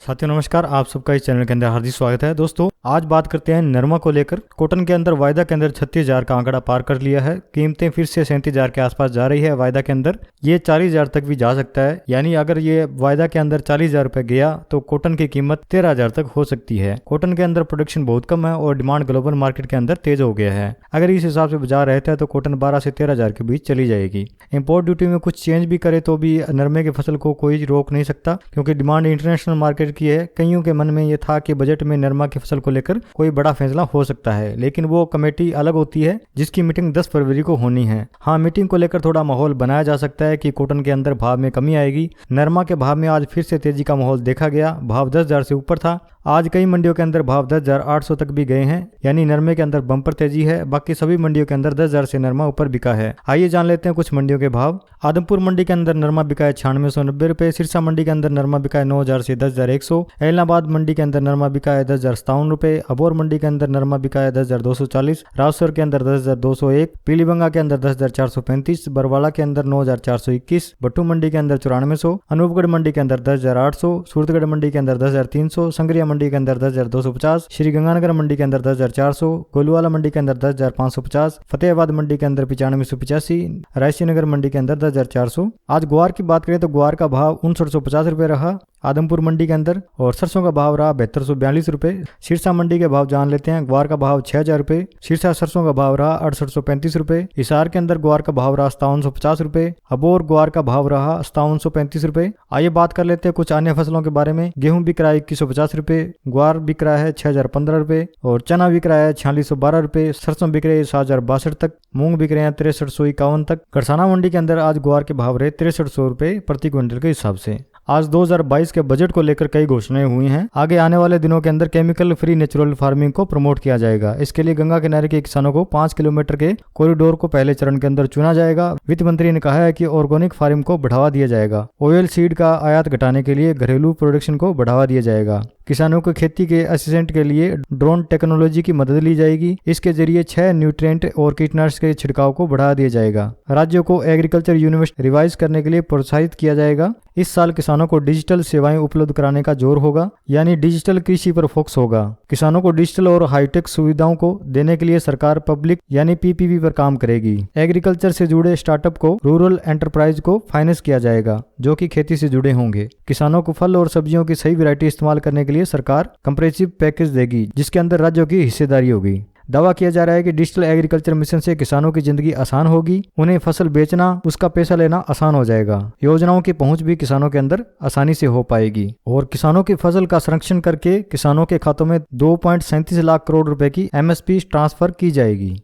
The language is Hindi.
साथियों नमस्कार, आप सबका इस चैनल के अंदर हार्दिक स्वागत है। दोस्तों आज बात करते हैं नरमा को लेकर। कॉटन के अंदर वायदा के अंदर 36,000 का आंकड़ा पार कर लिया है। कीमतें फिर से 37,000 के आसपास जा रही है। वायदा के अंदर ये 40,000 तक भी जा सकता है। यानी अगर ये वायदा के अंदर 40,000 रुपए गया तो कॉटन की कीमत 13,000 तक हो सकती है। कॉटन के अंदर प्रोडक्शन बहुत कम है और डिमांड ग्लोबल मार्केट के अंदर तेज हो गया है। अगर इस हिसाब से बाजार रहता है तो कॉटन 12 से 13,000 के बीच चली जाएगी। इम्पोर्ट ड्यूटी में कुछ चेंज भी करे तो भी नरमे की फसल को कोई रोक नहीं सकता, क्योंकि डिमांड इंटरनेशनल मार्केट की है। कईयों के मन में ये था कि बजट में नरमा की फसल को लेकर कोई बड़ा फैसला हो सकता है, लेकिन वो कमेटी अलग होती है जिसकी मीटिंग 10 फरवरी को होनी है। हाँ, मीटिंग को लेकर थोड़ा माहौल बनाया जा सकता है कि कॉटन के अंदर भाव में कमी आएगी। नरमा के भाव में आज फिर से तेजी का माहौल देखा गया। भाव 10,000 से ऊपर था। आज कई मंडियों के अंदर भाव 10,800 तक भी गए हैं, यानी नरमे के अंदर बम्पर तेजी है। बाकी सभी मंडियों के अंदर 10,000 से नरमा ऊपर बिका है। आइए जान लेते हैं कुछ मंडियों के भाव। आदमपुर मंडी के अंदर नरमा बिका है 9690 रुपए। सिरसा मंडी के अंदर नरमा बिका है 9,000 से 10,100। एलनाबाद मंडी के अंदर नरमा बिका है 10,057 रुपए। अबोर मंडी के अंदर नरमा बिका है 10,240। राजसर के अंदर 10,201। पीलीबंगा के अंदर 10,435। बरवाला के अंदर 9,421। भट्टू मंडी के अंदर 9400। अनूपगढ़ मंडी के अंदर 10,800। सूरतगढ़ मंडी के अंदर 10,300। संग्रिया मंडी के अंदर 10,250। श्रीगंगानगर मंडी के अंदर 10,400। गोलूवाला मंडी के अंदर 10,550। फतेहाबाद मंडी के अंदर 9585। रायसीनगर मंडी के अंदर 10,400। आज ग्वार की बात करें तो ग्वार का भाव 5950 रुपए रहा आदमपुर मंडी के अंदर, और सरसों का भाव रहा 7242 रुपए। सिरसा मंडी के भाव जान लेते हैं। ग्वार का भाव 6,000 रुपए। सिरसा सरसों का भाव रहा 6835 रुपए। हिसार के अंदर ग्वार का भाव रहा 5750 रुपए। अबोर ग्वार का भाव रहा 5735 रुपए। आइए बात कर लेते हैं कुछ अन्य फसलों के बारे में। गेहूं बिक रहा है 2150 रुपए। ग्वार बिक रहा है 6,015 रुपए और चना बिक रहा है 4612 रुपए। सरसों बिक रही है 7,062 तक। मूंग बिक रहे हैं 6351 तक। करसाना मंडी के अंदर आज ग्वार के भाव रहे 6300 रुपए प्रति क्विंटल के हिसाब से। आज 2022 के बजट को लेकर कई घोषणाएं हुई हैं। आगे आने वाले दिनों के अंदर केमिकल फ्री नेचुरल फार्मिंग को प्रमोट किया जाएगा। इसके लिए गंगा किनारे के किसानों को 5 किलोमीटर के कॉरिडोर को पहले चरण के अंदर चुना जाएगा। वित्त मंत्री ने कहा है कि ऑर्गेनिक फार्मिंग को बढ़ावा दिया जाएगा। ऑयल सीड का आयात घटाने के लिए घरेलू प्रोडक्शन को बढ़ावा दिया जाएगा। किसानों को खेती के असिस्टेंट के लिए ड्रोन टेक्नोलॉजी की मदद ली जाएगी। इसके जरिए 6 न्यूट्रिएंट और कीटनाशक के छिड़काव को बढ़ा दिया जाएगा। राज्यों को एग्रीकल्चर यूनिवर्सिटी रिवाइज करने के लिए प्रोत्साहित किया जाएगा। इस साल किसानों को डिजिटल सेवाएं उपलब्ध कराने का जोर होगा, यानी डिजिटल कृषि पर फोकस होगा। किसानों को डिजिटल और हाईटेक सुविधाओं को देने के लिए सरकार पब्लिक यानी पीपीपी पर काम करेगी। एग्रीकल्चर से जुड़े स्टार्टअप को, रूरल एंटरप्राइज को फाइनेंस किया जाएगा जो कि खेती से जुड़े होंगे। किसानों को फल और सब्जियों की सही वैरायटी इस्तेमाल करने के लिए सरकार कंप्रेसिव पैकेज देगी, जिसके अंदर राज्यों की हिस्सेदारी होगी। दावा किया जा रहा है कि डिजिटल एग्रीकल्चर मिशन से किसानों की जिंदगी आसान होगी। उन्हें फसल बेचना, उसका पैसा लेना आसान हो जाएगा। योजनाओं की पहुंच भी किसानों के अंदर आसानी से हो पाएगी और किसानों की फसल का संरक्षण करके किसानों के खातों में 2.37 लाख करोड़ रुपए की एमएसपी ट्रांसफर की जाएगी।